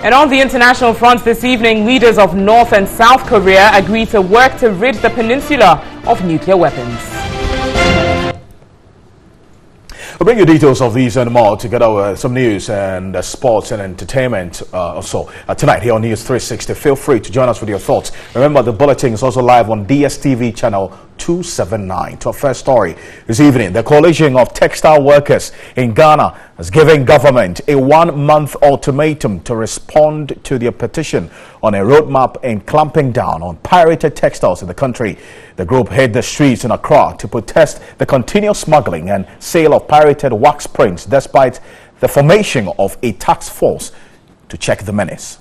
And on the international front this evening, leaders of North and South Korea agreed to work to rid the peninsula of nuclear weapons. We'll bring you details of these and more together with some news and sports and entertainment also tonight here on NEWS360. Feel free to join us with your thoughts. Remember, the bulletin is also live on DSTV channel 279. To our first story this evening, the coalition of textile workers in Ghana has given government a 1-month ultimatum to respond to their petition on a roadmap in clamping down on pirated textiles in the country. The group hit the streets in Accra to protest the continuous smuggling and sale of pirated wax prints despite the formation of a task force to check the menace.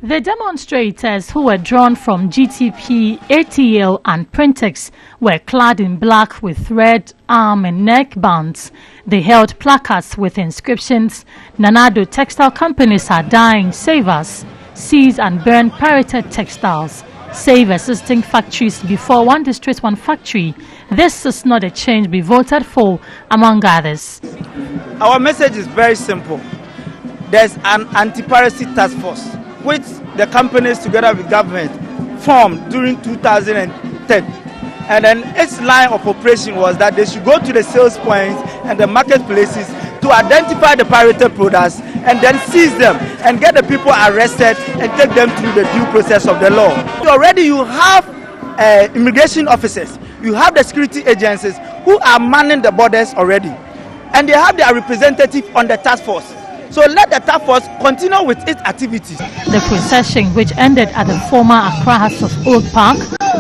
The demonstrators, who were drawn from GTP, ATL and Printex, were clad in black with red arm and neck bands. They held placards with inscriptions, "Nanado textile companies are dying, save us. Seize and burn pirated textiles. Save existing factories before one district, one factory. This is not a change we voted for," among others. Our message is very simple. There's an anti-piracy task force which the companies together with government formed during 2010. And then its line of operation was that they should go to the sales points and the marketplaces to identify the pirated products and then seize them and get the people arrested and take them through the due process of the law. So already you have immigration officers, you have the security agencies who are manning the borders already, and they have their representative on the task force. So let the task force continue with its activities. The procession, which ended at the former Accra House of Old Park,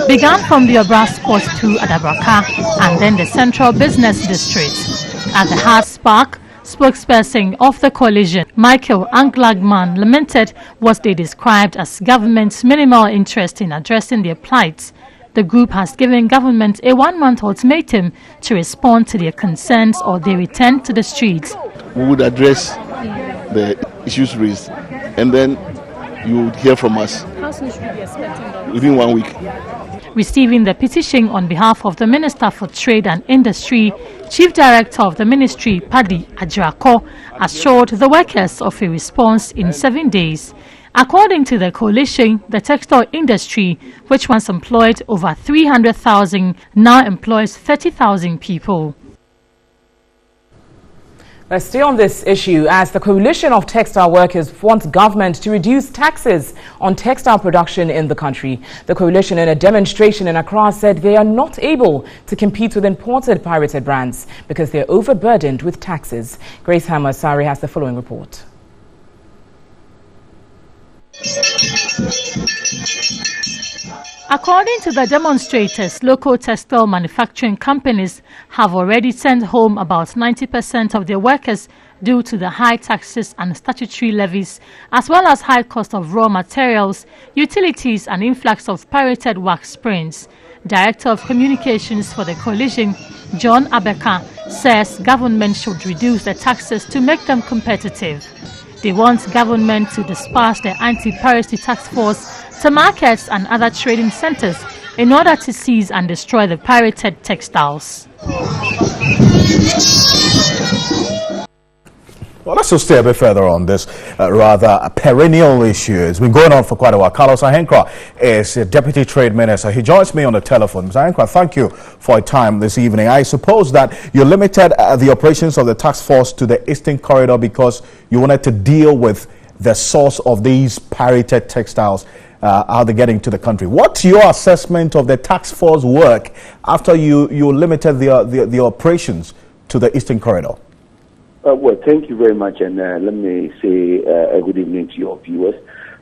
began from the Obras Court to Adabraka and then the Central Business District. At the House Park, spokesperson of the coalition, Michael Anglagman, lamented what they described as government's minimal interest in addressing their plight. The group has given government a 1-month ultimatum to respond to their concerns or they return to the streets. We would address the issues raised and then you would hear from us. How soon should we be expecting that? Within 1 week. Receiving the petition on behalf of the Minister for Trade and Industry, Chief Director of the Ministry, Paddy Ajrako, assured the workers of a response in 7 days. According to the coalition, the textile industry, which once employed over 300,000, now employs 30,000 people. Let's stay on this issue as the coalition of textile workers wants government to reduce taxes on textile production in the country. The coalition, in a demonstration in Accra, said they are not able to compete with imported pirated brands because they're overburdened with taxes. Grace Hammer-Sari has the following report. According to the demonstrators, local textile manufacturing companies have already sent home about 90% of their workers due to the high taxes and statutory levies, as well as high cost of raw materials, utilities and influx of pirated wax prints. Director of Communications for the coalition, John Abeka, says government should reduce the taxes to make them competitive. They want government to dispatch the anti-piracy task force to markets and other trading centers in order to seize and destroy the pirated textiles. Well, let's just stay a bit further on this rather perennial issue. It's been going on for quite a while. Carlos Ahenkra is a Deputy Trade Minister. He joins me on the telephone. Mr. Ahenkra, thank you for your time this evening. I suppose that you limited the operations of the task force to the Eastern Corridor because you wanted to deal with the source of these pirated textiles, how they're getting to the country. What's your assessment of the task force work after you limited the operations to the Eastern Corridor? Well, thank you very much, and let me say a good evening to your viewers.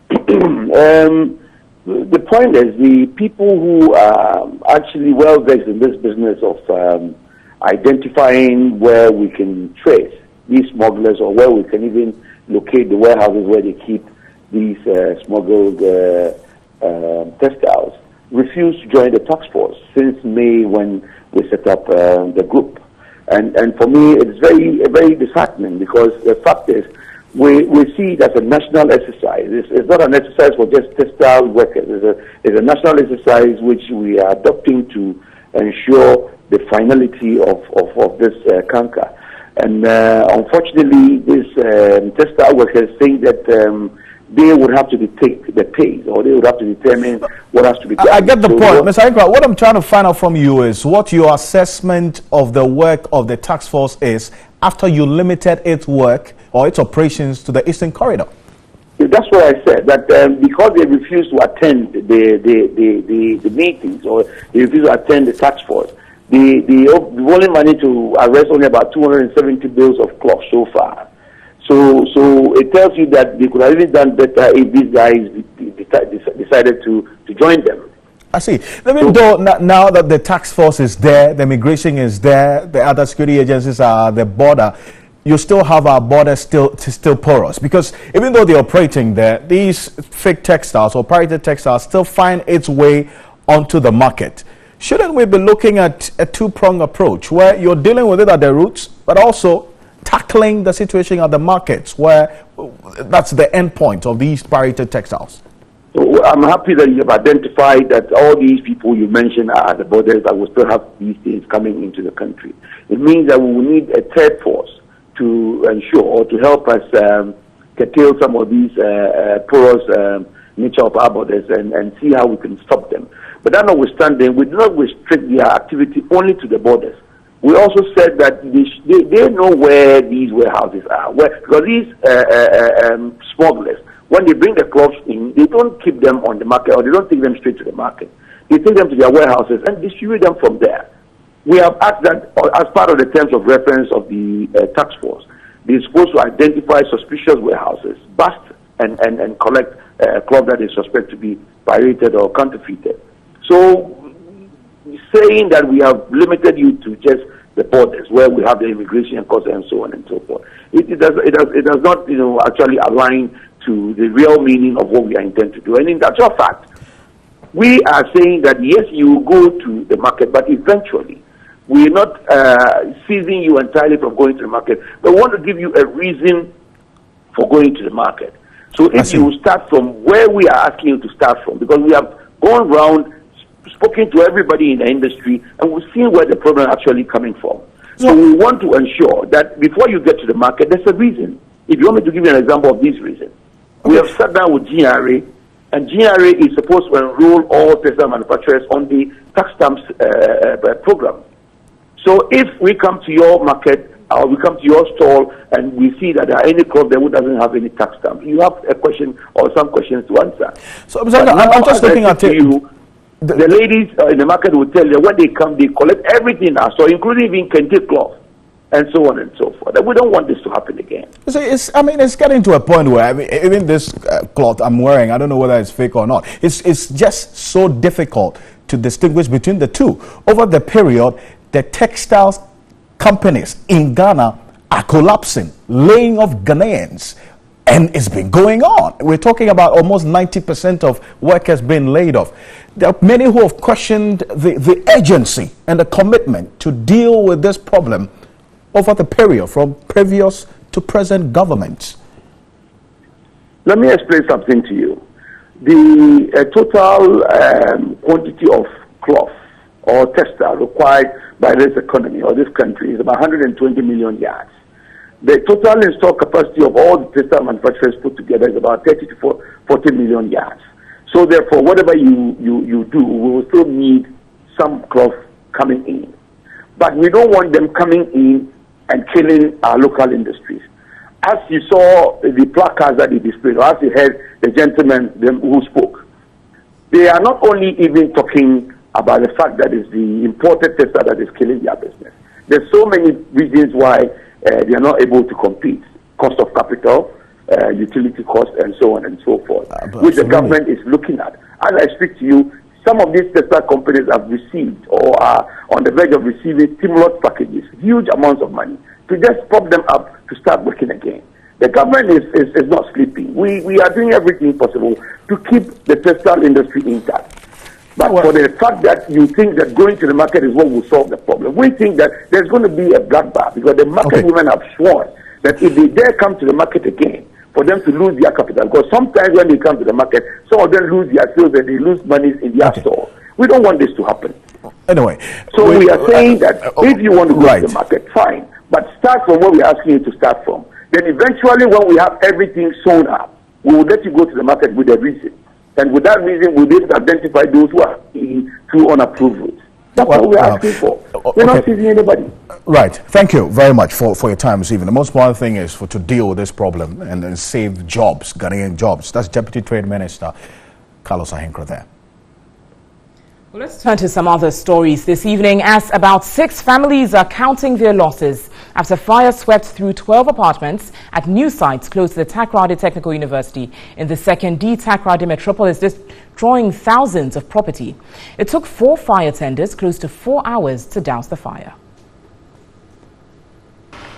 The point is, the people who are actually well versed in this business of identifying where we can trace these smugglers or where we can even locate the warehouses where they keep these smuggled textiles refused to join the task force since May when we set up the group. And for me, it's very disheartening because the fact is we see it as a national exercise. It's not an exercise for just textile workers. It's a national exercise which we are adopting to ensure the finality of this canker. And unfortunately, this textile workers think that they would have to dictate the pace, or they would have to determine what has to be done. I get the point, Mr. Ankra. What I'm trying to find out from you is what your assessment of the work of the task force is after you limited its work or its operations to the Eastern Corridor. That's what I said, that because they refused to attend the meetings, or they refused to attend the task force, the only money to arrest only about 270 bills of cloth so far. So it tells you that they could have even done better if these guys decided to join them. I see. Even though now that the task force is there, the immigration is there, the other security agencies are the border, you still have our border still porous, because even though they're operating there, these fake textiles or pirated textiles still find its way onto the market. Shouldn't we be looking at a two-pronged approach where you're dealing with it at the roots, but also tackling the situation at the markets where that's the end point of these pirated textiles? So I'm happy that you have identified that all these people you mentioned are at the borders that will still have these things coming into the country. It means that we will need a third force to ensure or to help us curtail some of these porous nature of our borders and see how we can stop them. But that notwithstanding, we do not restrict their activity only to the borders. We also said that they know where these warehouses are, because these smugglers, when they bring the clothes in, they don't keep them on the market, or they don't take them straight to the market. They take them to their warehouses and distribute them from there. We have asked that as part of the terms of reference of the task force, they're supposed to identify suspicious warehouses, bust and collect cloth that is suspected to be pirated or counterfeited. So, saying that we have limited you to just the borders where we have the immigration costs and so on and so forth, it does not actually align to the real meaning of what we are intending to do. And in actual fact, we are saying that yes, you go to the market, but eventually we're not seizing you entirely from going to the market, but we want to give you a reason for going to the market. So if you start from where we are asking you to start from, because we have gone around, spoken to everybody in the industry, and we've seen where the problem is actually coming from. So we want to ensure that before you get to the market, there's a reason. If you want me to give you an example of this reason, we have sat down with GRA, and GRA is supposed to enroll all textile manufacturers on the tax stamps program. So if we come to your market, or we come to your stall, and we see that there are any crop that doesn't have any tax stamp, you have a question or some questions to answer. So I'm just looking at you. The ladies in the market will tell you when they come, they collect everything in our store, including even kente cloth, and so on and so forth. We don't want this to happen again. So it's getting to a point where even this cloth I'm wearing, I don't know whether it's fake or not. It's just so difficult to distinguish between the two. Over the period, the textiles companies in Ghana are collapsing, laying off Ghanaians, and it's been going on. We're talking about almost 90% of workers being laid off. There are many who have questioned the urgency and the commitment to deal with this problem over the period from previous to present governments. Let me explain something to you. The total quantity of cloth or textile required by this economy or this country is about 120 million yards. The total installed capacity of all the textile manufacturers put together is about 30 to 40 million yards. So therefore, whatever you do, we will still need some cloth coming in. But we don't want them coming in and killing our local industries. As you saw the placards that they displayed, or as you heard the gentleman who spoke, they are not only even talking about the fact that it's the imported textile that is killing their business. There's so many reasons why they are not able to compete. Cost of capital, utility cost, and so on and so forth, which the government is looking at. As I speak to you, some of these textile companies have received or are on the verge of receiving stimulus packages, huge amounts of money, to just prop them up to start working again. The government is not sleeping. We are doing everything possible to keep the textile industry intact. But for the fact that you think that going to the market is what will solve the problem, we think that there's going to be a bloodbath, because the market women have sworn that if they dare come to the market again, for them to lose their capital, because sometimes when they come to the market, some of them lose their sales and they lose money in their store. We don't want this to happen. Anyway, so we are saying that if you want to go to the market, fine. But start from where we're asking you to start from. Then eventually, when we have everything sewn up, we will let you go to the market with a reason. And with that reason, we'll be able to identify those who are through unapproved routes. That's what we're asking for. We're not seizing anybody. Right. Thank you very much for your time this evening. The most important thing is to deal with this problem and save jobs, Ghanaian jobs. That's Deputy Trade Minister Carlos Ahenkra there. Well, let's turn to some other stories this evening, as about 6 families are counting their losses after fire swept through 12 apartments at new sites close to the Takoradi Technical University in the 2nd D Takoradi metropolis, destroying thousands of property. It took 4 fire tenders close to 4 hours to douse the fire.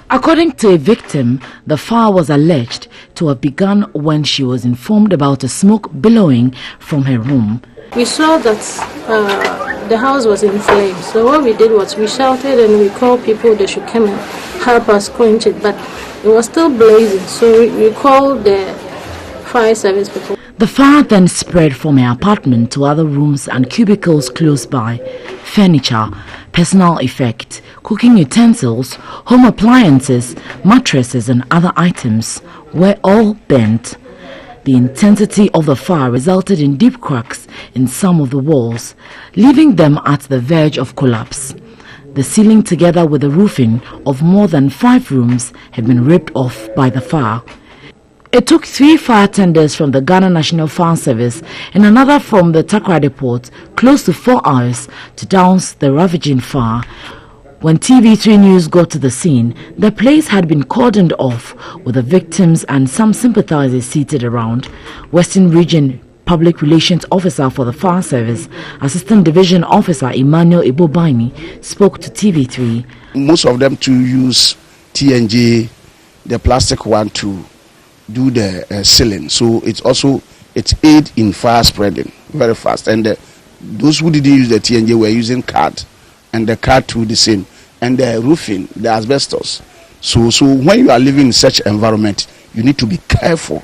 According to a victim, the fire was alleged to have begun when she was informed about a smoke billowing from her room. We saw that the house was in flames. So what we did was we shouted and we called people they should come and help us quench it. But it was still blazing. So we called the fire service people. The fire then spread from her apartment to other rooms and cubicles close by. Furniture, personal effects, cooking utensils, home appliances, mattresses and other items were all burnt. The intensity of the fire resulted in deep cracks in some of the walls, leaving them at the verge of collapse. The ceiling together with the roofing of more than 5 rooms had been ripped off by the fire. It took 3 fire tenders from the Ghana National Fire Service and another from the Takoradi port close to 4 hours to douse the ravaging fire. When TV3 News got to the scene, the place had been cordoned off with the victims and some sympathizers seated around. Western Region Public Relations Officer for the Fire Service, Assistant Division Officer Emmanuel Ibobaini, spoke to TV3. Most of them to use TNG, the plastic one, to do the sealing. So it's aid in fire spreading very fast. And those who didn't use the TNG were using card. And the car too the same, and the roofing, the asbestos. So when you are living in such environment, you need to be careful.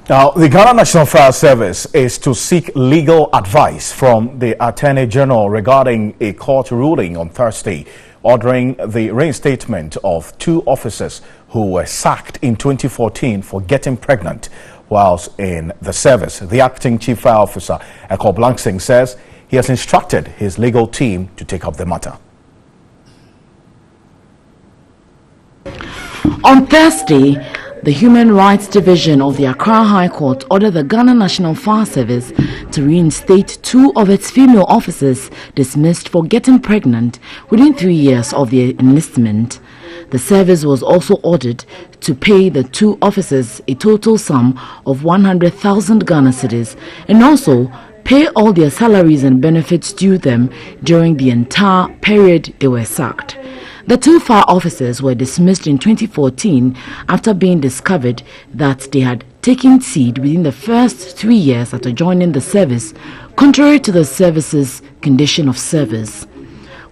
Now, the Ghana National Fire Service is to seek legal advice from the Attorney General regarding a court ruling on Thursday ordering the reinstatement of 2 officers who were sacked in 2014 for getting pregnant whilst in the service. The acting chief fire officer, Eko Blangsing, says he has instructed his legal team to take up the matter. On Thursday, the Human Rights Division of the Accra High Court ordered the Ghana National Fire Service to reinstate 2 of its female officers dismissed for getting pregnant within 3 years of their enlistment. The service was also ordered to pay the 2 officers a total sum of 100,000 Ghana cedis and also pay all their salaries and benefits due them during the entire period they were sacked. The 2 fire officers were dismissed in 2014 after being discovered that they had taken seed within the first 3 years after joining the service, contrary to the service's condition of service.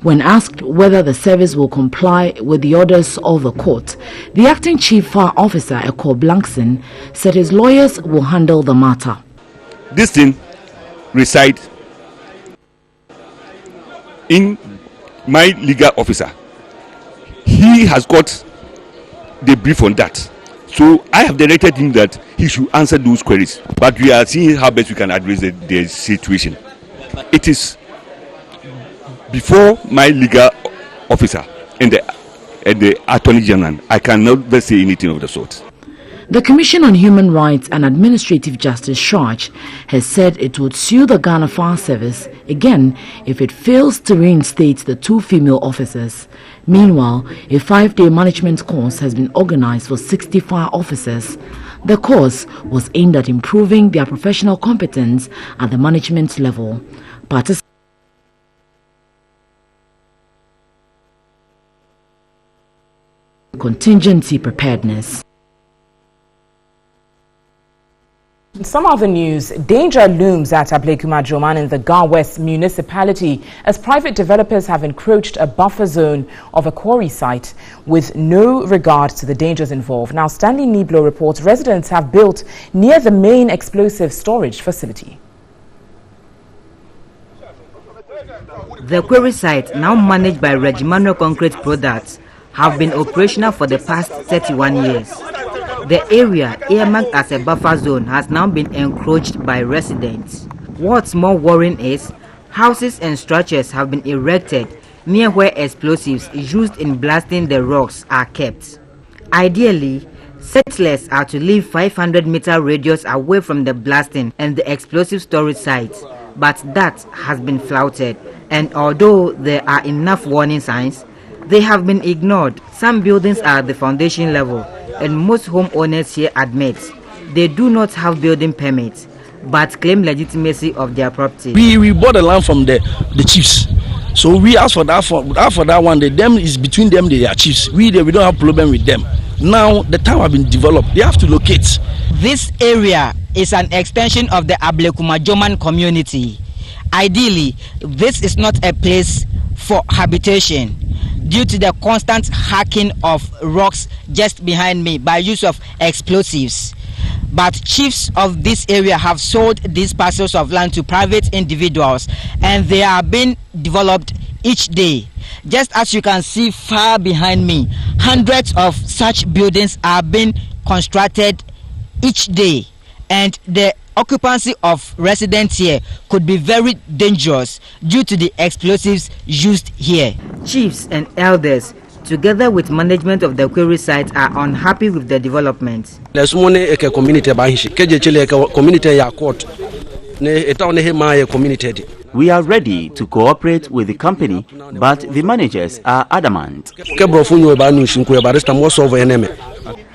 When asked whether the service will comply with the orders of the court, the acting chief fire officer, Eko Blangsing, said his lawyers will handle the matter. This thing resides in my legal officer. He has got the brief on that. So I have directed him that he should answer those queries. But we are seeing how best we can address the situation. It is before my legal officer and the Attorney General. I cannot say anything of the sort. The Commission on Human Rights and Administrative Justice, CHARJ, has said it would sue the Ghana Fire Service again if it fails to reinstate the 2 female officers. Meanwhile, a 5-day management course has been organized for 60 fire officers. The course was aimed at improving their professional competence at the management level. Contingency preparedness. In some other news, danger looms at Ablekuma Joman in the Ga West municipality as private developers have encroached a buffer zone of a quarry site with no regard to the dangers involved. Now, Stanley Niblo reports residents have built near the main explosive storage facility. The quarry site, now managed by Regimano Concrete Products, have been operational for the past 31 years. The area, earmarked as a buffer zone, has now been encroached by residents. What's more worrying is, houses and structures have been erected near where explosives used in blasting the rocks are kept. Ideally, settlers are to live 500-meter radius away from the blasting and the explosive storage sites, but that has been flouted, and although there are enough warning signs, they have been ignored. Some buildings are at the foundation level, and most homeowners here admit they do not have building permits, but claim legitimacy of their property. We bought the land from the chiefs. So we asked for that one. Them is between them, they are chiefs. We don't have problem with them. Now the town have been developed. They have to locate. This area is an extension of the Ablekumajoman community. Ideally, this is not a place for habitation due to the constant hacking of rocks just behind me by use of explosives. But chiefs of this area have sold these parcels of land to private individuals, and they are being developed each day. Just as you can see far behind me, hundreds of such buildings are being constructed each day, and the occupancy of residents here could be very dangerous due to the explosives used here. Chiefs and elders, together with management of the quarry site, are unhappy with the development. We are ready to cooperate with the company, but the managers are adamant.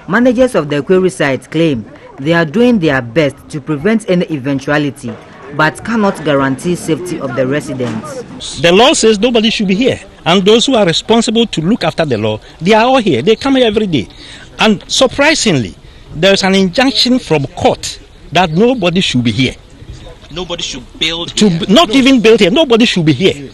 Managers of the quarry site claim they are doing their best to prevent any eventuality, but cannot guarantee safety of the residents. The law says nobody should be here, and those who are responsible to look after the law, they are all here. They come here every day. And surprisingly, there is an injunction from court that nobody should be here. Nobody should build here. Not even build here. Nobody should be here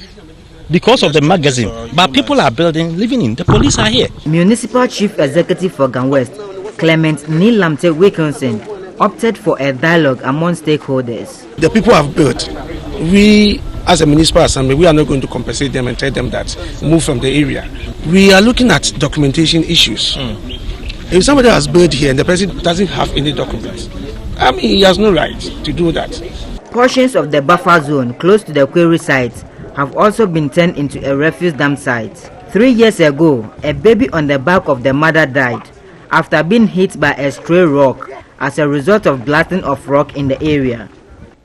because of the magazine. But people are building, living in. The police are here. Municipal Chief Executive for Gan West, Clement Nilamte Wilkinson, opted for a dialogue among stakeholders. The people have built. We, as a municipal assembly, we are not going to compensate them and tell them that move from the area. We are looking at documentation issues. If somebody has built here and the person doesn't have any documents, I mean, he has no right to do that. Portions of the buffer zone close to the quarry site have also been turned into a refuse dump site. 3 years ago, a baby on the back of the mother died after being hit by a stray rock as a result of blasting of rock in the area.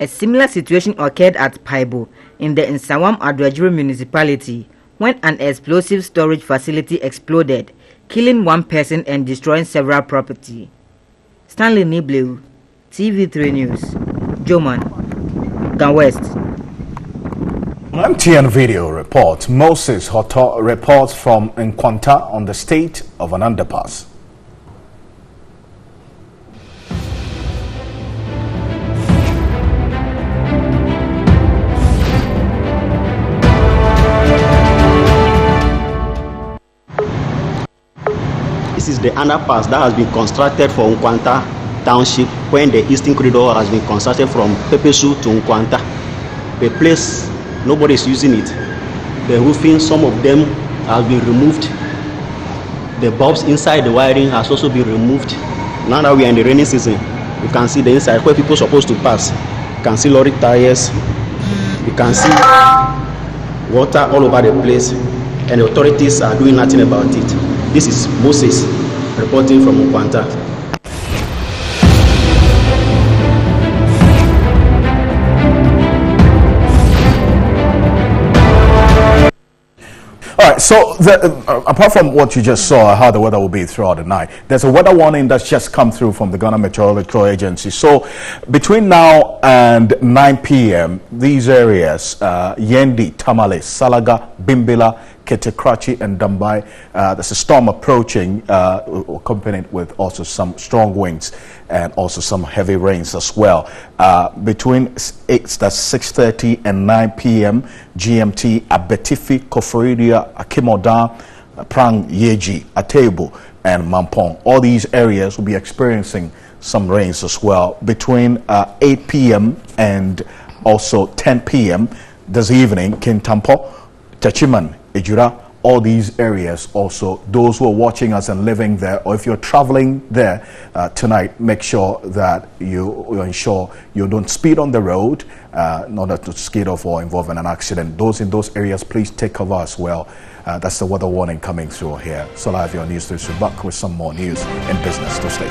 A similar situation occurred at Paibo in the Nsawam Adwajiri municipality when an explosive storage facility exploded, killing one person and destroying several property. Stanley Nibleu, TV3 News, Joman, Gan West. MTN video report. Moses Hoto reports from Nkwanta on the state of an underpass. This is the underpass that has been constructed for Nkwanta Township, when the Eastern Corridor has been constructed from Pepesu to Nkwanta. The place, nobody is using it. The roofing, some of them have been removed. The bulbs inside the wiring has also been removed. Now that we are in the rainy season, you can see the inside where people are supposed to pass. You can see lorry tires. You can see water all over the place, and the authorities are doing nothing about it. This is Moses reporting from Nkwanta. All right, so apart from what you just saw, how the weather will be throughout the night, there's a weather warning that's just come through from the Ghana Meteorological Agency. So between now and 9 p.m., these areas, Yendi, Tamale, Salaga, Bimbila, Ketekrachi and Dambai, there's a storm approaching, accompanied with also some strong winds and also some heavy rains as well. Between 6:30 and 9 p.m. GMT, Abetifi, Koforidia, Akimoda, Prang, Yeji, Atebo, and Mampong. All these areas will be experiencing some rains as well. Between 8 p.m. and also 10 p.m., this evening, Kintampo, Tachiman, Ejura, all these areas also. Those who are watching us and living there, or if you're traveling there tonight, make sure that you ensure you don't speed on the road in order to skid off or involve in an accident. Those in those areas, please take cover as well. That's the weather warning coming through here. So live your news to back with some more news and business to stay.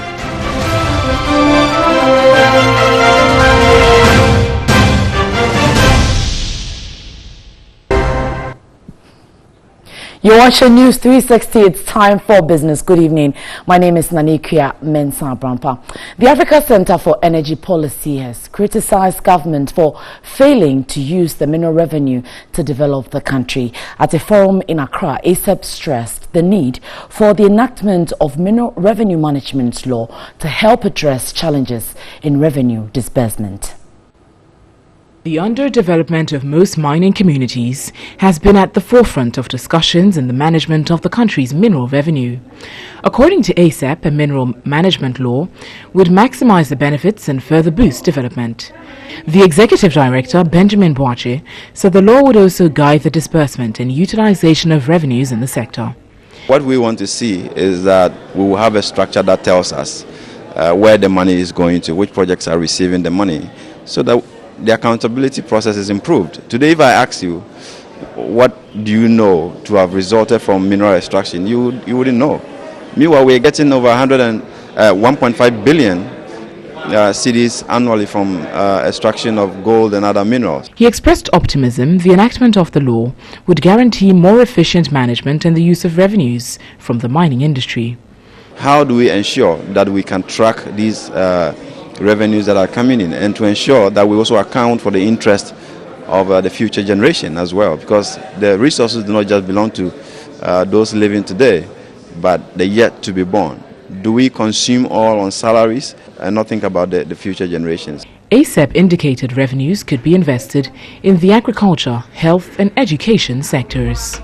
You're watching News 360. It's time for business. Good evening. My name is Nanikia Mensah Brampa. The Africa Center for Energy Policy has criticized government for failing to use the mineral revenue to develop the country. At a forum in Accra, ASEP stressed the need for the enactment of mineral revenue management law to help address challenges in revenue disbursement. The underdevelopment of most mining communities has been at the forefront of discussions in the management of the country's mineral revenue. According to ASEP, a mineral management law would maximize the benefits and further boost development. The executive director, Benjamin Boache, said the law would also guide the disbursement and utilization of revenues in the sector. What we want to see is that we will have a structure that tells us where the money is going to, which projects are receiving the money, so that the accountability process is improved. Today, if I ask you, what do you know to have resulted from mineral extraction, you wouldn't know. Meanwhile, we're getting over 1.5 billion cedis annually from extraction of gold and other minerals. He expressed optimism the enactment of the law would guarantee more efficient management and the use of revenues from the mining industry. How do we ensure that we can track these revenues that are coming in, and to ensure that we also account for the interest of the future generation as well, because the resources do not just belong to those living today, but the yet to be born. Do we consume all on salaries and not think about the future generations? ASEP indicated revenues could be invested in the agriculture, health and education sectors.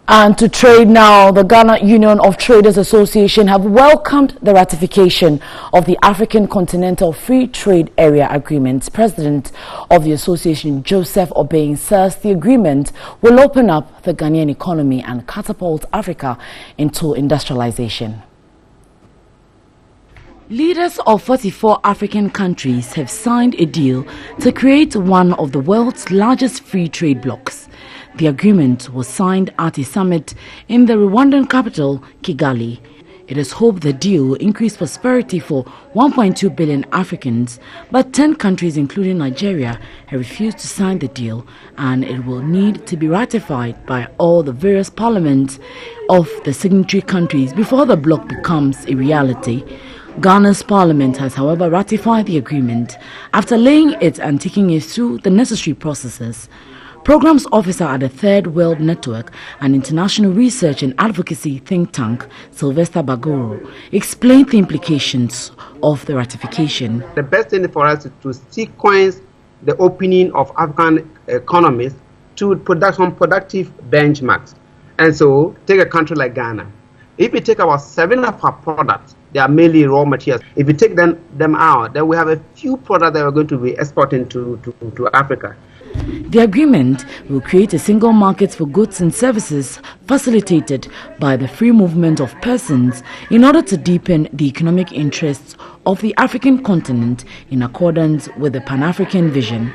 And to trade now, the Ghana Union of Traders Association have welcomed the ratification of the African Continental Free Trade Area Agreement. President of the association, Joseph Obeng, says the agreement will open up the Ghanaian economy and catapult Africa into industrialization. Leaders of 44 African countries have signed a deal to create one of the world's largest free trade blocs. The agreement was signed at a summit in the Rwandan capital, Kigali. It is hoped the deal will increase prosperity for 1.2 billion Africans, but 10 countries, including Nigeria, have refused to sign the deal, and it will need to be ratified by all the various parliaments of the signatory countries before the bloc becomes a reality. Ghana's parliament has, however, ratified the agreement after laying it and taking it through the necessary processes. Programs Officer at the Third World Network, an international research and advocacy think tank, Sylvester Bagoro, explained the implications of the ratification. The best thing for us is to sequence the opening of African economies to some productive benchmarks. And so, take a country like Ghana. If you take about 7 of our products, they are mainly raw materials. If you take them out, then we have a few products that we're going to be exporting to Africa. The agreement will create a single market for goods and services facilitated by the free movement of persons in order to deepen the economic interests of the African continent in accordance with the Pan-African vision.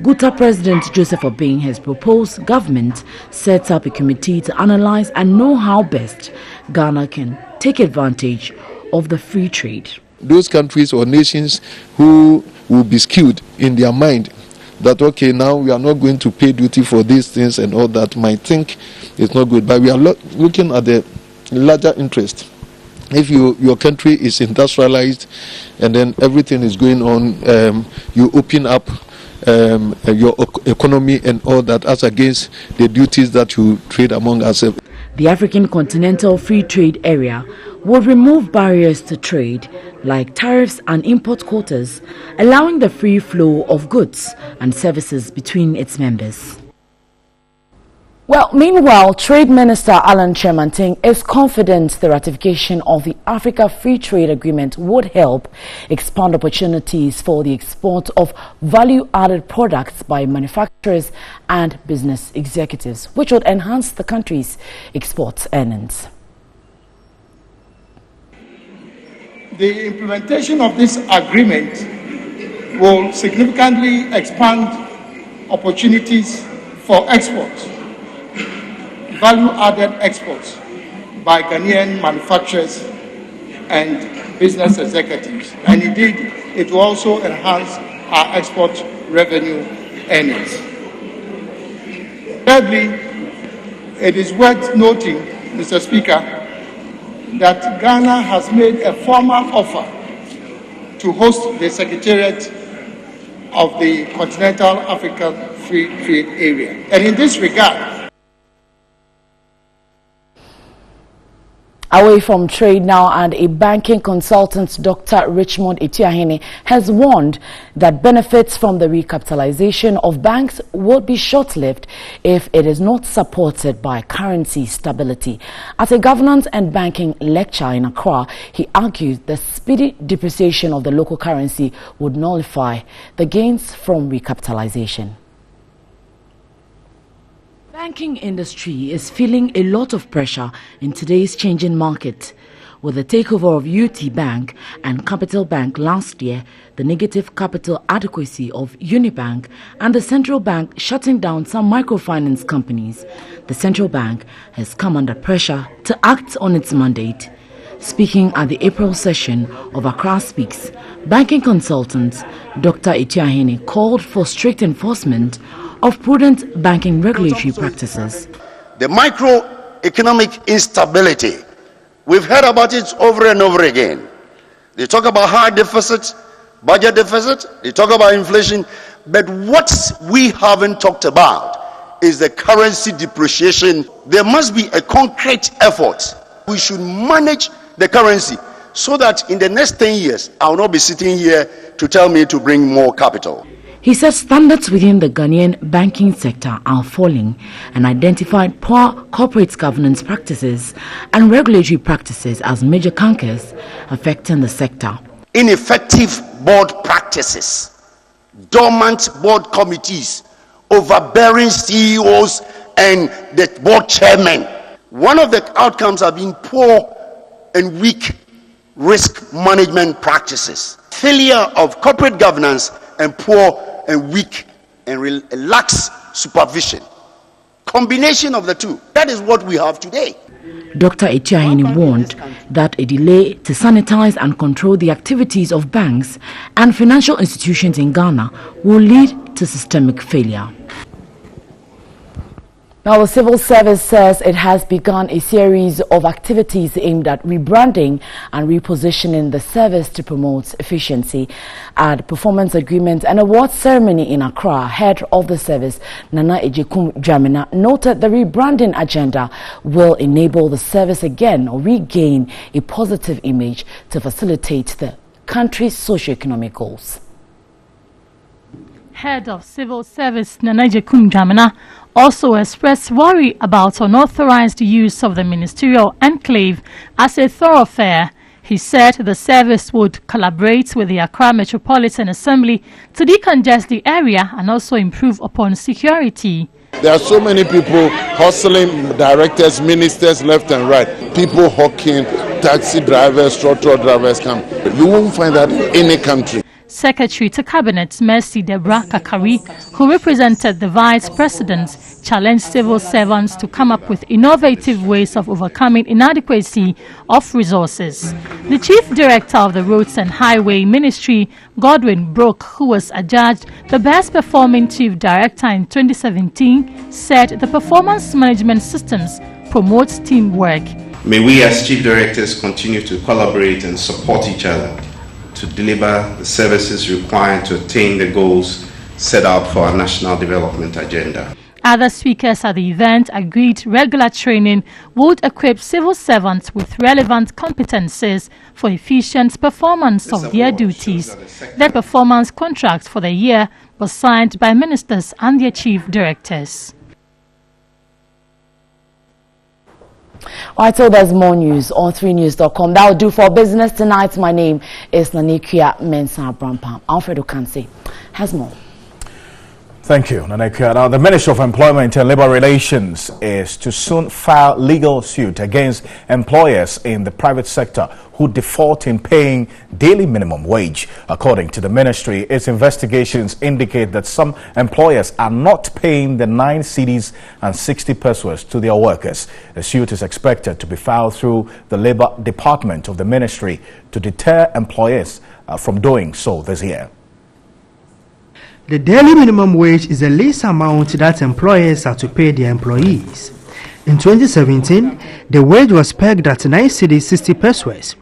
GUTA President Joseph Obeng has proposed government set up a committee to analyze and know how best Ghana can take advantage of the free trade. Those countries or nations who will be skewed in their mind that, okay, now we are not going to pay duty for these things and all that, might think it's not good. But we are looking at the larger interest. If your country is industrialized and then everything is going on, you open up your economy and all that as against the duties that you trade among ourselves. The African Continental Free Trade Area will remove barriers to trade like tariffs and import quotas, allowing the free flow of goods and services between its members. Well, meanwhile, Trade Minister Alan Chemanting is confident the ratification of the Africa Free Trade Agreement would help expand opportunities for the export of value-added products by manufacturers and business executives, which would enhance the country's export earnings. The implementation of this agreement will significantly expand opportunities for exports, value-added exports by Ghanaian manufacturers and business executives. And indeed, it will also enhance our export revenue earnings. Thirdly, it is worth noting, Mr. Speaker, that Ghana has made a formal offer to host the Secretariat of the Continental African Free Trade Area. And in this regard, away from trade now, and a banking consultant, Dr. Richmond Etiahene, has warned that benefits from the recapitalization of banks will be short-lived if it is not supported by currency stability. At a governance and banking lecture in Accra, he argued the speedy depreciation of the local currency would nullify the gains from recapitalization. The banking industry is feeling a lot of pressure in today's changing market. With the takeover of UT Bank and Capital Bank last year, the negative capital adequacy of Unibank, and the central bank shutting down some microfinance companies, the central bank has come under pressure to act on its mandate. Speaking at the April session of Accra Speaks, banking consultant Dr. Etiahene called for strict enforcement of prudent banking regulatory practices. The microeconomic instability, we've heard about it over and over again. They talk about high deficit, budget deficit, they talk about inflation, but what we haven't talked about is the currency depreciation. There must be a concrete effort. We should manage the currency so that in the next 10 years, I will not be sitting here to tell me to bring more capital. He said standards within the Ghanaian banking sector are falling and identified poor corporate governance practices and regulatory practices as major cankers affecting the sector. Ineffective board practices, dormant board committees, overbearing CEOs and the board chairmen. One of the outcomes have been poor and weak risk management practices, failure of corporate governance, and poor and weak and lax supervision. Combination of the two. That is what we have today. Dr. Etiahene warned that a delay to sanitize and control the activities of banks and financial institutions in Ghana will lead to systemic failure. Now, the civil service says it has begun a series of activities aimed at rebranding and repositioning the service to promote efficiency. At performance agreement and awards ceremony in Accra, head of the service, Nana Ejekum Dramina, noted the rebranding agenda will enable the service again or regain a positive image to facilitate the country's socio-economic goals. Head of Civil Service Nana Ejekum Dramina also expressed worry about unauthorized use of the ministerial enclave as a thoroughfare. He said the service would collaborate with the Accra Metropolitan Assembly to decongest the area and also improve upon security. There are so many people hustling, directors, ministers left and right, people hawking, taxi drivers, truck drivers come. You won't find that in any country. Secretary to Cabinet Mercy Deborah Kakari, who represented the Vice President, challenged civil servants to come up with innovative ways of overcoming inadequacy of resources. The Chief Director of the Roads and Highway Ministry, Godwin Brooke, who was adjudged the best performing Chief Director in 2017, said the performance management systems promotes teamwork. May we as Chief Directors continue to collaborate and support each other to deliver the services required to attain the goals set out for our national development agenda. Other speakers at the event agreed regular training would equip civil servants with relevant competencies for efficient performance of their duties. The performance contract for the year was signed by ministers and their chief directors. Alright, so there's more news on 3news.com. That will do for business tonight. My name is Nanekia Mensah Brampam. Alfredo Kansi has more. Thank you, Nanekia. Now, the Ministry of Employment and Labour Relations is to soon file legal suit against employers in the private sector who default in paying daily minimum wage. According to the ministry, its investigations indicate that some employers are not paying the 9 cedis and 60 pesos to their workers. The suit is expected to be filed through the Labour Department of the ministry to deter employers from doing so this year. The daily minimum wage is the least amount that employers are to pay their employees. In 2017, the wage was pegged at 9 cedis 60 pesos,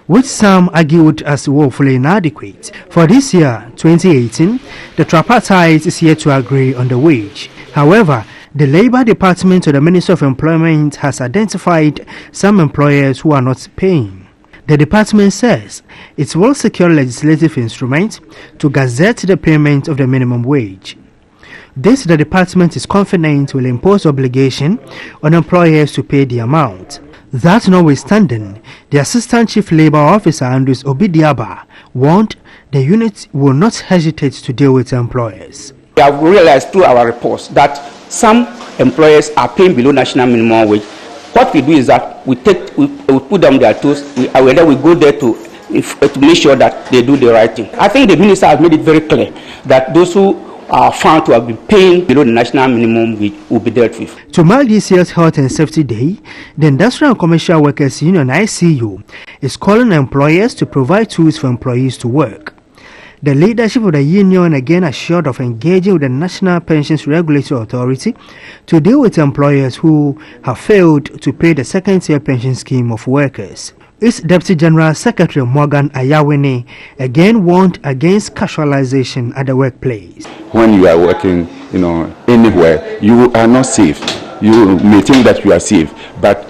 which some argued as woefully inadequate. For this year, 2018, the tripartite is yet to agree on the wage. However, the Labour Department of the Ministry of Employment has identified some employers who are not paying. The department says it will secure legislative instruments to gazette the payment of the minimum wage. This, the department is confident, will impose obligation on employers to pay the amount. That notwithstanding, the Assistant Chief Labour Officer Andrews Obidiaba warned the unit will not hesitate to deal with employers. We have realized through our reports that some employers are paying below national minimum wage. What we do is that we put them on their toes, then we go there to make sure that they do the right thing. I think the minister has made it very clear that those who are found to have been paying below the national minimum wage will be dealt with. To mark this year's Health and Safety Day, the Industrial and Commercial Workers Union ICU is calling employers to provide tools for employees to work. The leadership of the union again assured of engaging with the National Pensions Regulatory Authority to deal with employers who have failed to pay the second-tier pension scheme of workers. Its Deputy General Secretary Morgan Ayawene again warned against casualization at the workplace. When you are working, anywhere, you are not safe. You may think that you are safe, but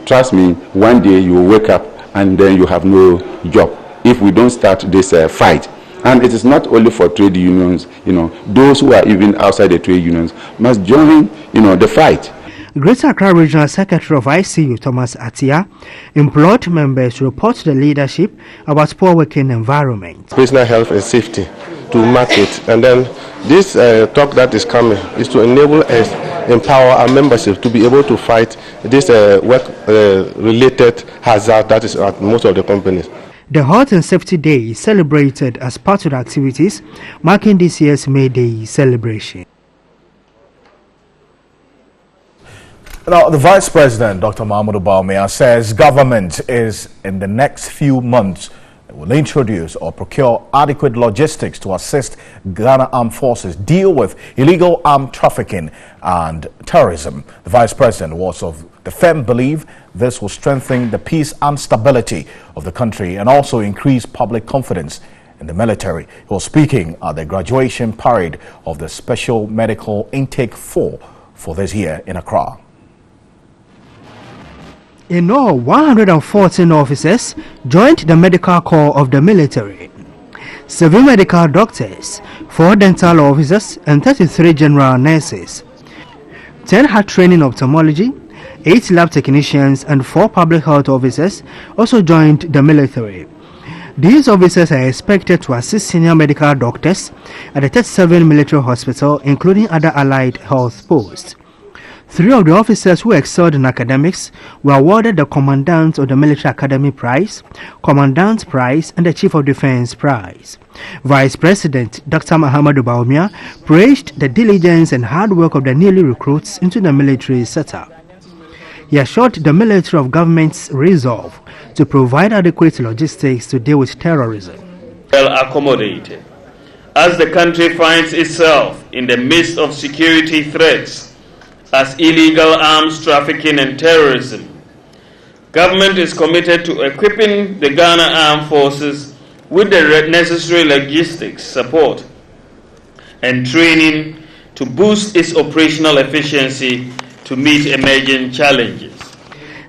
trust me, one day you will wake up and then you have no job. If we don't start this fight, and it is not only for trade unions, those who are even outside the trade unions must join, the fight. Greater Accra Regional Secretary of ICU Thomas Atia implored members to report to the leadership about poor working environment. Personal health and safety to mark it, and then this talk that is coming is to enable us, empower our membership to be able to fight this work-related hazard that is at most of the companies. The Health and Safety Day is celebrated as part of the activities marking this year's May Day celebration. Now, the Vice President, Dr. Mahmoud Bawumia, says government is in the next few months will introduce or procure adequate logistics to assist Ghana Armed Forces deal with illegal arms trafficking and terrorism. The Vice President was of the firm belief this will strengthen the peace and stability of the country and also increase public confidence in the military. He was speaking at the graduation parade of the Special Medical Intake 4 for this year in Accra. In all, 114 officers joined the medical corps of the military. 7 medical doctors, 4 dental officers, and 33 general nurses. 10 had training ophthalmology, 8 lab technicians, and 4 public health officers also joined the military. These officers are expected to assist senior medical doctors at the 37 military hospital, including other allied health posts. 3 of the officers who excelled in academics were awarded the Commandant of the Military Academy Prize, Commandant Prize, and the Chief of Defense Prize. Vice President Dr. Mahmoud Bawumia praised the diligence and hard work of the newly recruits into the military setup. He assured the military of government's resolve to provide adequate logistics to deal with terrorism. Well accommodated, as the country finds itself in the midst of security threats as illegal arms trafficking and terrorism. Government is committed to equipping the Ghana Armed Forces with the necessary logistics support and training to boost its operational efficiency to meet emerging challenges.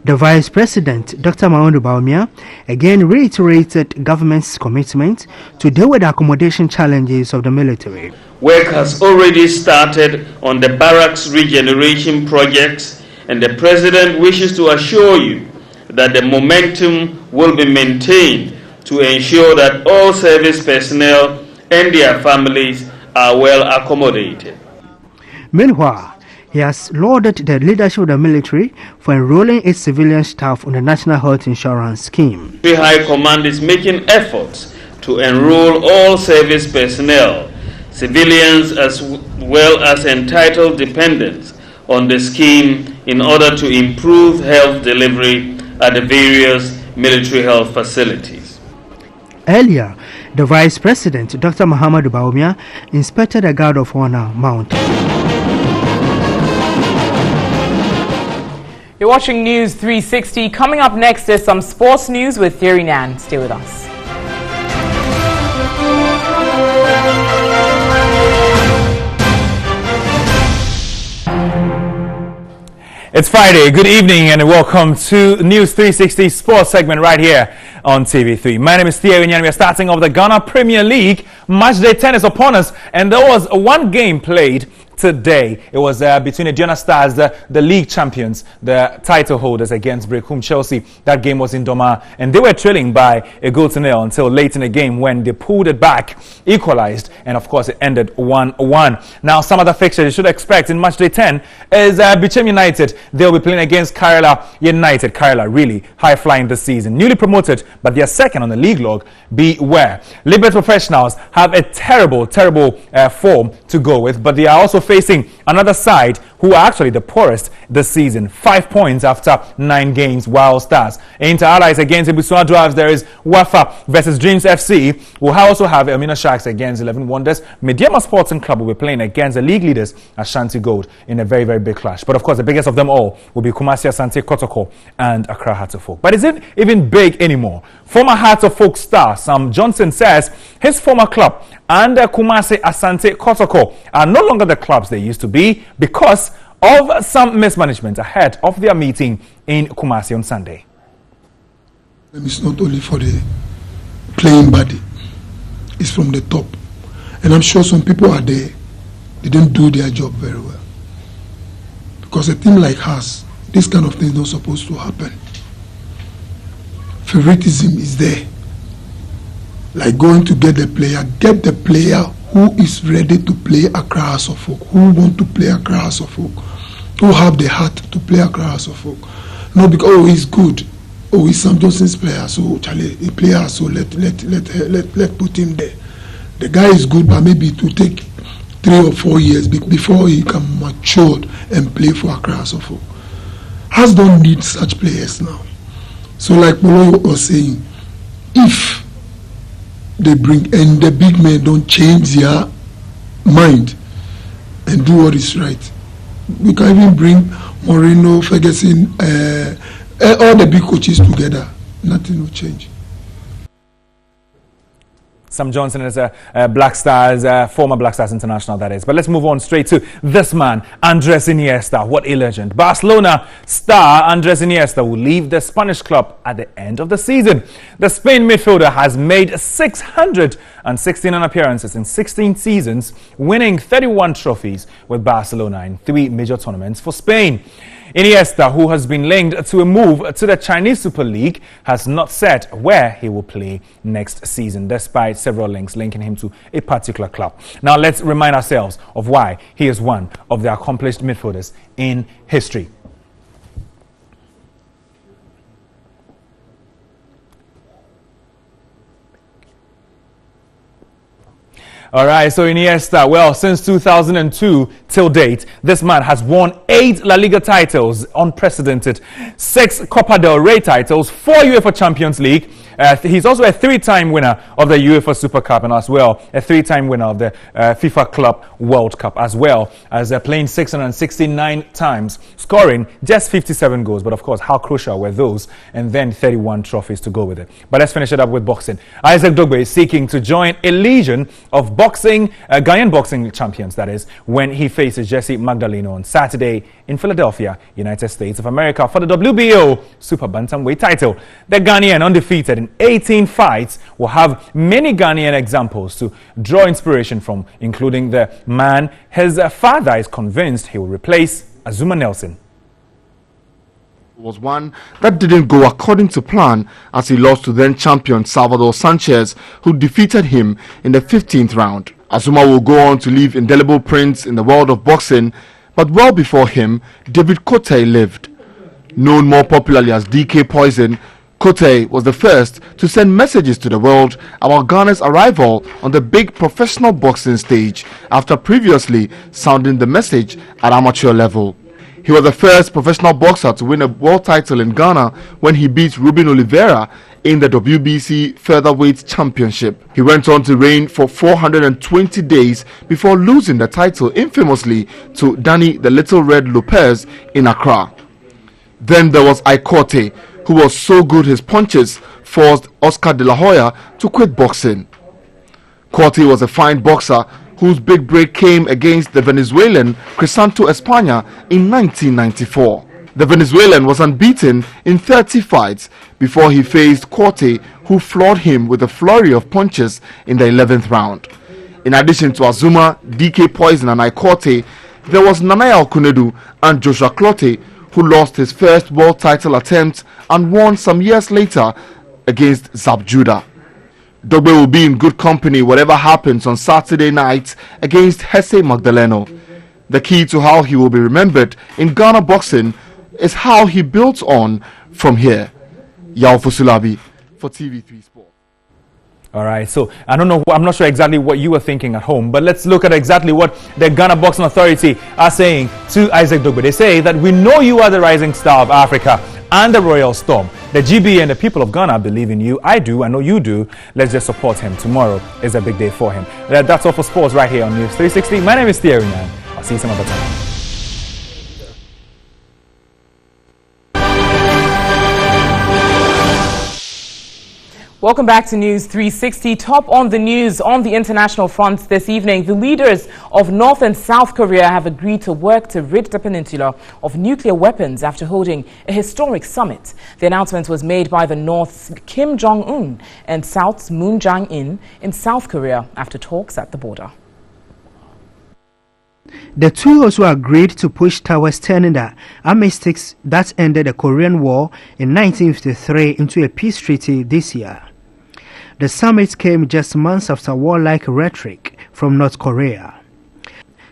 The Vice President, Dr. Mahmoud Bawumia, again reiterated government's commitment to deal with the accommodation challenges of the military. Work has already started on the barracks regeneration projects and the President wishes to assure you that the momentum will be maintained to ensure that all service personnel and their families are well accommodated. Meanwhile, he has lauded the leadership of the military for enrolling its civilian staff on the National Health Insurance Scheme. The High Command is making efforts to enroll all service personnel, civilians as well as entitled dependents on the scheme in order to improve health delivery at the various military health facilities. Earlier, the Vice President, Dr. Muhammadu Bawumia, inspected a Guard of Honor mount. You're watching News 360. Coming up next is some sports news with Theory Nan. Stay with us. It's Friday. Good evening and welcome to News 360 sports segment right here on TV3. My name is Theory Nan. We are starting off the Ghana Premier League. Match day 10 is upon us, and there was one game played today. It was between the Jonah Stars, the league champions, the title holders, against Brekum Chelsea. That game was in Doma, and they were trailing by 1-0 until late in the game when they pulled it back, equalized, and of course it ended 1-1. Now, some other fixtures you should expect in match day 10 is Bichem United. They'll be playing against Kerala United. Kerala really high flying this season, newly promoted, but they are second on the league log. Beware. Liberty Professionals have a terrible form to go with, but they are also facing another side who are actually the poorest this season. 5 points after 9 games. Wild Stars. Inter Allies against Ibusua Dwarfs. There is Wafa versus Dreams FC. We'll also have Elmina Sharks against 11 Wonders. Mediama Sporting Club will be playing against the league leaders Ashanti Gold in a very, very big clash. But of course, the biggest of them all will be Kumasi Asante Kotoko and Accra Hearts of Folk. But is it even big anymore? Former Hearts of Folk star Sam Johnson says his former club and Kumasi Asante Kotoko are no longer the clubs they used to be because of some mismanagement ahead of their meeting in Kumasi on Sunday. It's not only for the playing body, it's from the top. And I'm sure some people are there, they didn't do their job very well. Because a team like us, this kind of thing is not supposed to happen. Favoritism is there. Like going to get the player who is ready to play Accra Hearts of Folk, who want to play Accra Hearts of Folk, who have the heart to play Accra Hearts of Folk. Not because, oh, he's good, oh, he's Sam Johnson's player, so Charlie, he player, so let put him there. The guy is good, but maybe it will take 3 or 4 years before he can mature and play for Accra Hearts of Folk. Hearts don't need such players now. So like Polo was saying, if they bring, and the big men don't change their mind and do what is right, we can even bring Moreno, Ferguson, all the big coaches together, nothing will change. Sam Johnson is a Black Stars, former Black Stars international, that is. But let's move on straight to this man, Andres Iniesta. What a legend. Barcelona star Andres Iniesta will leave the Spanish club at the end of the season. The Spain midfielder has made 669 appearances in 16 seasons, winning 31 trophies with Barcelona in 3 major tournaments for Spain. Iniesta, who has been linked to a move to the Chinese Super League, has not said where he will play next season, despite several links linking him to a particular club. Now, let's remind ourselves of why he is one of the accomplished midfielders in history. All right, so Iniesta, well, since 2002 till date, this man has won 8 La Liga titles, unprecedented, 6 Copa del Rey titles, 4 UEFA Champions League. He's also a 3-time winner of the UEFA Super Cup and as well a 3-time winner of the FIFA Club World Cup, as well as playing 669 times, scoring just 57 goals. But of course, how crucial were those? And then 31 trophies to go with it. But let's finish it up with boxing. Isaac Dogbe is seeking to join a legion of boxing, Ghanaian boxing champions, that is, when he faces Jesse Magdaleno on Saturday in Philadelphia, United States of America, for the WBO Super Bantamweight title. The Ghanaian, undefeated in 18 fights, will have many Ghanaian examples to draw inspiration from, including the man his father is convinced he will replace, Azuma Nelson. Was one that didn't go according to plan as he lost to then champion Salvador Sanchez, who defeated him in the 15th round. Azuma will go on to leave indelible prints in the world of boxing, but well before him, David Kotei lived. Known more popularly as DK Poison, Kotei was the first to send messages to the world about Ghana's arrival on the big professional boxing stage after previously sounding the message at amateur level. He was the first professional boxer to win a world title in Ghana when he beat Ruben Oliveira in the WBC Featherweight Championship. He went on to reign for 420 days before losing the title infamously to Danny the Little Red Lopez in Accra. Then there was Ikote, who was so good his punches forced Oscar de la Hoya to quit boxing. Kote was a fine boxer whose big break came against the Venezuelan Crisanto España in 1994. The Venezuelan was unbeaten in 30 fights before he faced Kote, who floored him with a flurry of punches in the 11th round. In addition to Azuma, DK Poison and Ikote, there was Nanaya Okunedu and Joshua Clotte, who lost his first world title attempt and won some years later against Zab Judah. Dogbe will be in good company whatever happens on Saturday night against Hesse Magdaleno. The key to how he will be remembered in Ghana boxing is how he built on from here. Yao Fusulabi for TV3 Sport. All right, so I'm not sure exactly what you were thinking at home, but let's look at exactly what the Ghana Boxing Authority are saying to Isaac Dogbe. They say that we know you are the rising star of Africa and the Royal Storm. The GB and the people of Ghana believe in you. I do. I know you do. Let's just support him. Tomorrow is a big day for him. That's all for sports right here on News 360. My name is Thierry Nan. I'll see you some other time. Welcome back to News 360. Top on the news on the international front this evening. The leaders of North and South Korea have agreed to work to rid the peninsula of nuclear weapons after holding a historic summit. The announcement was made by the North's Kim Jong-un and South's Moon Jae-in in South Korea after talks at the border. The two also agreed to push towards turning the armistice that ended the Korean War in 1953 into a peace treaty this year. The summit came just months after warlike rhetoric from North Korea.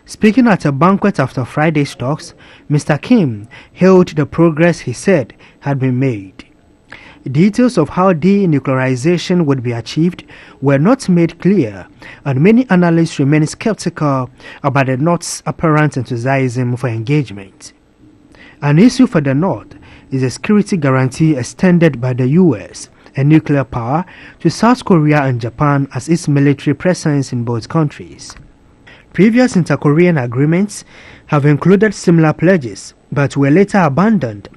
Speaking at a banquet after Friday's talks, Mr. Kim hailed the progress he said had been made. Details of how denuclearization would be achieved were not made clear, and many analysts remain skeptical about the North's apparent enthusiasm for engagement. An issue for the North is a security guarantee extended by the US and nuclear power to South Korea and Japan as its military presence in both countries. Previous inter-Korean agreements have included similar pledges, but were later abandoned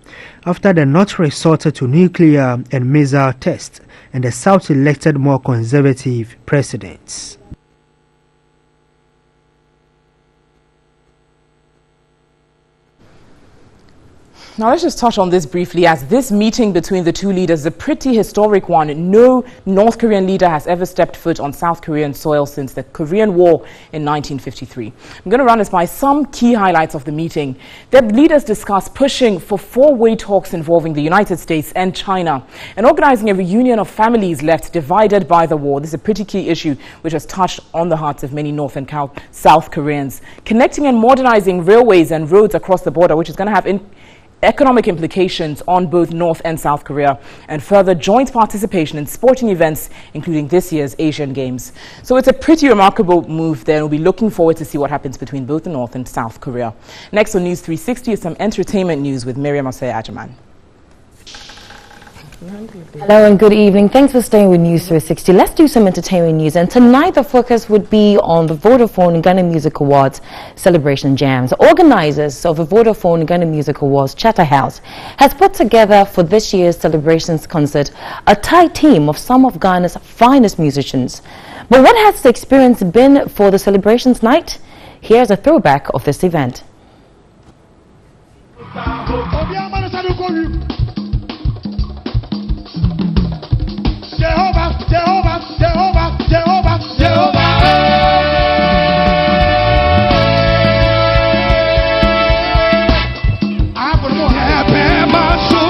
after the North resorted to nuclear and missile tests and the South elected more conservative presidents. Now let's just touch on this briefly, as this meeting between the two leaders is a pretty historic one. No North Korean leader has ever stepped foot on South Korean soil since the Korean War in 1953. I'm going to run us by some key highlights of the meeting. The leaders discussed pushing for four-way talks involving the United States and China and organizing a reunion of families left divided by the war. This is a pretty key issue which has touched on the hearts of many North and South Koreans. Connecting and modernizing railways and roads across the border, which is going to have economic implications on both North and South Korea, and further joint participation in sporting events, including this year's Asian Games. So it's a pretty remarkable move there. We'll be looking forward to see what happens between both the North and South Korea. Next on News 360 is some entertainment news with Miriam Osei Ajaman. Hello and good evening. Thanks for staying with News 360. Let's do some entertainment news. And tonight the focus would be on the Vodafone Ghana Music Awards celebration jams. Organizers of the Vodafone Ghana Music Awards Charterhouse has put together for this year's celebrations concert a tight team of some of Ghana's finest musicians. But what has the experience been for the celebrations night? Here's a throwback of this event. Jehovah, Jehovah, Jehovah, Jehovah, Jehovah. I'm gonna happy my soul.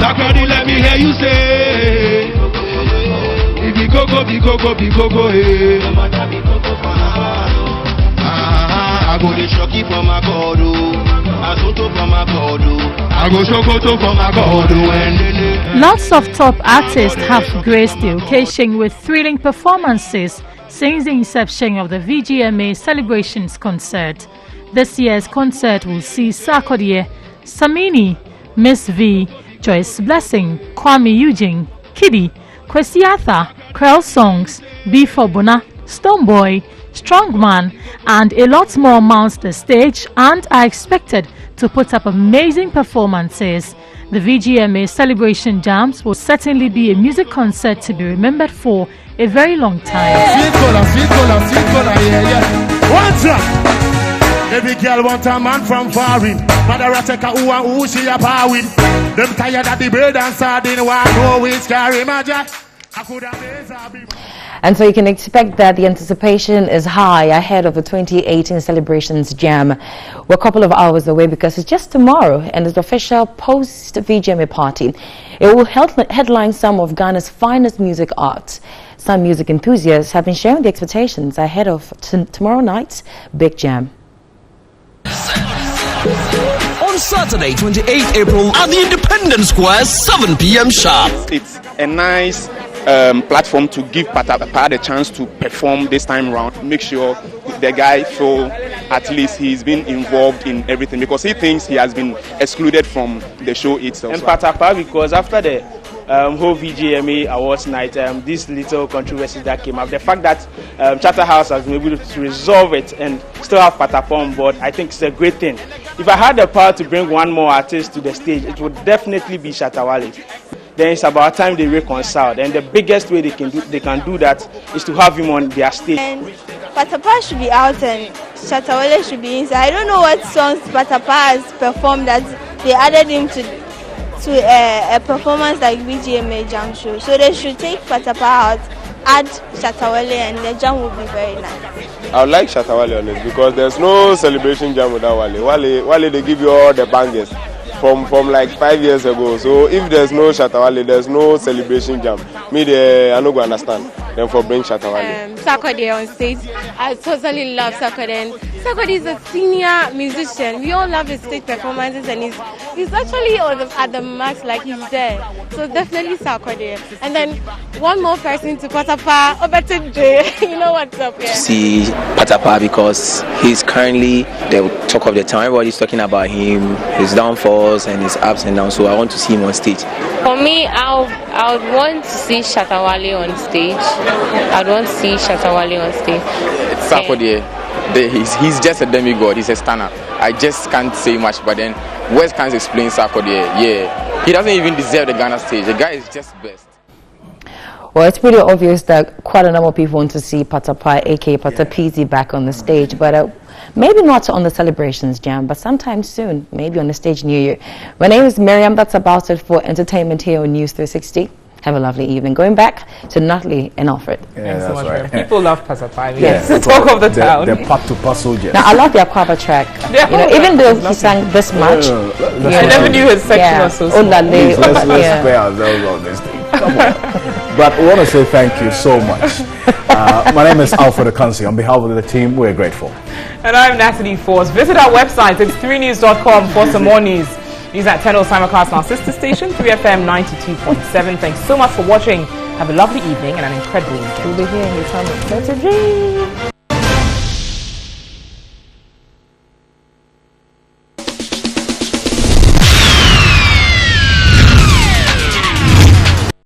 Sakodi, let me hear you say. Bikogo, hey. I go the shocky for my God, I soto for my God, I go shokoto for my God. Lots of top artists have graced the occasion with thrilling performances since the inception of the VGMA Celebrations concert. This year's concert will see Sarkodie, Samini, Miss V, Joyce Blessing, Kwame Eugene, Kiddy, Kwesi Arthur, Krell Songs, B for Bona, Stoneboy, Strongman, and a lot more mount the stage and are expected to put up amazing performances. The VGMA Celebration Jams will certainly be a music concert to be remembered for a very long time. Every girl want a man from foreign. Mother take a who she a bar with. Them tired of the bird and sardine. Why go with carry magic? And so you can expect that the anticipation is high ahead of the 2018 Celebrations Jam. We're a couple of hours away because it's just tomorrow and it's the official post-VGMA party. It will headline some of Ghana's finest music arts. Some music enthusiasts have been sharing the expectations ahead of tomorrow night's big jam. On Saturday, 28 April at the Independence Square, 7 p.m. sharp. It's a nice platform to give Patapaa the chance to perform this time around. Make sure the guy feel at least he's been involved in everything because he thinks he has been excluded from the show itself. And Patapaa, because after the whole VGMA Awards night, these little controversies that came up, the fact that Charterhouse has been able to resolve it and still have Patapaa on board, I think it's a great thing. If I had the power to bring one more artist to the stage, it would definitely be Shatta Wale. Then it's about time they reconcile, and the biggest way they can do that is to have him on their stage. And Patapaa should be out and Shatta Wale should be inside. I don't know what songs Patapaa has performed that they added him to a performance like VGMA Jam show. So they should take Patapaa out, add Shatta Wale, and the jam will be very nice. I would like Shatta Wale on it because there's no celebration jam without Wale. Wale they give you all the bangers from like 5 years ago. So if there's no Shatta Wale, there's no celebration jam. I no go understand. Then for bring Shatta Wale. Sarkodie on stage. I totally love Sarkodie. Sarkodie is a senior musician. We all love his stage performances, and he's actually at the max, like he's there. So definitely Sarkodie. And then one more person to Patapaa, Obeteje. You know what's up here. See Patapaa because he's currently the talk of the town. Everybody's talking about him, his downfalls and his ups and downs. So I want to see him on stage. For me, I would want to see Shatta Wale on stage. I'd want to see Shatta Wale on stage. Sarkodie, he's just a demigod. He's a stunner. I just can't say much, but then words can't explain Sarkodie. Yeah, he doesn't even deserve the Ghana stage. The guy is just best. Well, it's pretty obvious that quite a number of people want to see Patapaa, aka Patapaa, back on the stage, but maybe not on the Celebrations Jam, but sometime soon, maybe on the stage near you. My name is Miriam. That's about it for entertainment here on News 360. Have a lovely evening. Going back to Natalie and Alfred. Yeah, that's so much right. People love Patapaa. Yes, the talk of the town. The Patapaa soldiers. Now, I love the Aquaba track. Yeah, you know, even though he sang this much. I never knew his section was so small. Let's spare ourselves on this thing. Come on. But I want to say thank you so much. My name is Alfred Akansi. On behalf of the team, we're grateful. And I'm Natalie Force. Visit our website. It's 3news.com for some more news. News at 10 simulcast on our sister station, 3FM 92.7. Thanks so much for watching. Have a lovely evening and an incredible weekend. We'll be here in your time.